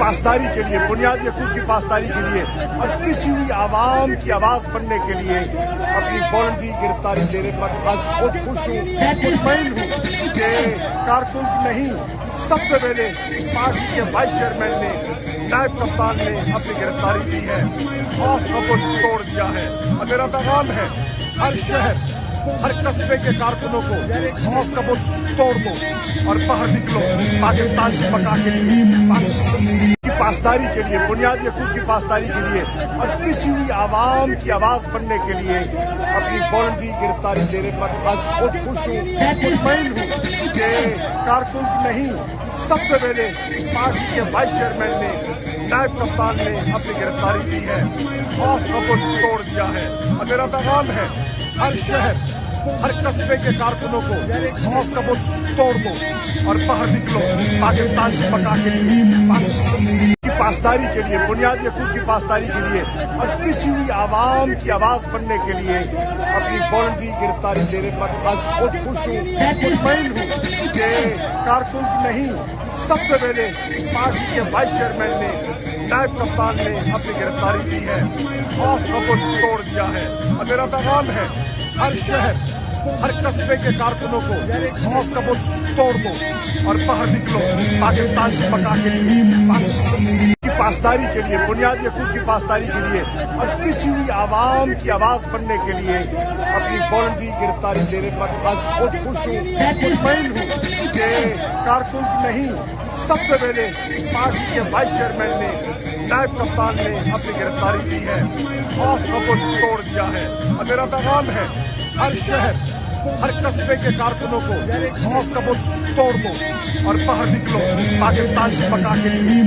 پاسداری کے لیے، بنیادی حقوق کی پاسداری کے لیے اور کسی بھی عوام کی آواز بننے کے لیے اپنی والنٹری گرفتاری دینے پر آج خود خوش ہوں، مطمئن ہوں کہ کارکن نہیں، سب سے پہلے پارٹی کے وائس چیئرمین نے، نائب کپتان نے اپنی گرفتاری کی ہے، خوف کو توڑ دیا ہے۔ اور میرا پیغام ہے ہر شہر، ہر قصبے کے کارکنوں کو خوف کا بت توڑ دو اور باہر نکلو پاکستان کی بقا کے لیے، پاسداری کے لیے، بنیادی حقوق کی پاسداری کے لیے اور کسی بھی عوام کی آواز بننے کے لیے اپنی والنٹری گرفتاری دینے پر آج خود خوش ہوں، مطمئن ہوں کہ کارکن نہیں، سب سے پہلے پارٹی کے وائس چیئرمین نے، نائب کپتان نے اپنی گرفتاری کی ہے، خوف کو توڑ دیا ہے۔ اور میرا پیغام ہے ہر شہر، ہر قصبے کے کارکنوں کو خوف کا بت توڑ دو اور باہر نکلو پاکستان کی بقا کے لیے، پاسداری کے لیے، بنیادی حقوق کی پاسداری کے لیے اور کسی بھی عوام کی آواز بننے کے لیے اپنی والنٹری گرفتاری دینے پر آج خود خوش ہوں، مطمئن ہوں کہ کارکن نہیں، سب سے پہلے پارٹی کے وائس چیئرمین نے، نائب کپتان نے اپنی گرفتاری کی ہے، خوف کو توڑ دیا ہے۔ اور میرا پیغام ہے ہر شہر، ہر قصبے کے کارکنوں کو خوف کا بت توڑ دو اور باہر نکلو پاکستان کی بقا کے لیے، پاسداری کے لیے، بنیادی حقوق کی پاسداری کے لیے اور کسی بھی عوام کی آواز بننے کے لیے اپنی والنٹری گرفتاری دینے پر آج خود خوش ہوں، مطمئن ہوں کہ کارکن نہیں، سب سے پہلے پارٹی کے وائس چیئرمین نے، نائب کپتان نے اپنی گرفتاری کی ہے، خوف کو توڑ دیا ہے۔ اور میرا پیغام ہے ہر شہر، ہر قصبے کے کارکنوں کو خوف کا بت توڑ دو اور باہر نکلو پاکستان کی بقا کے لیے۔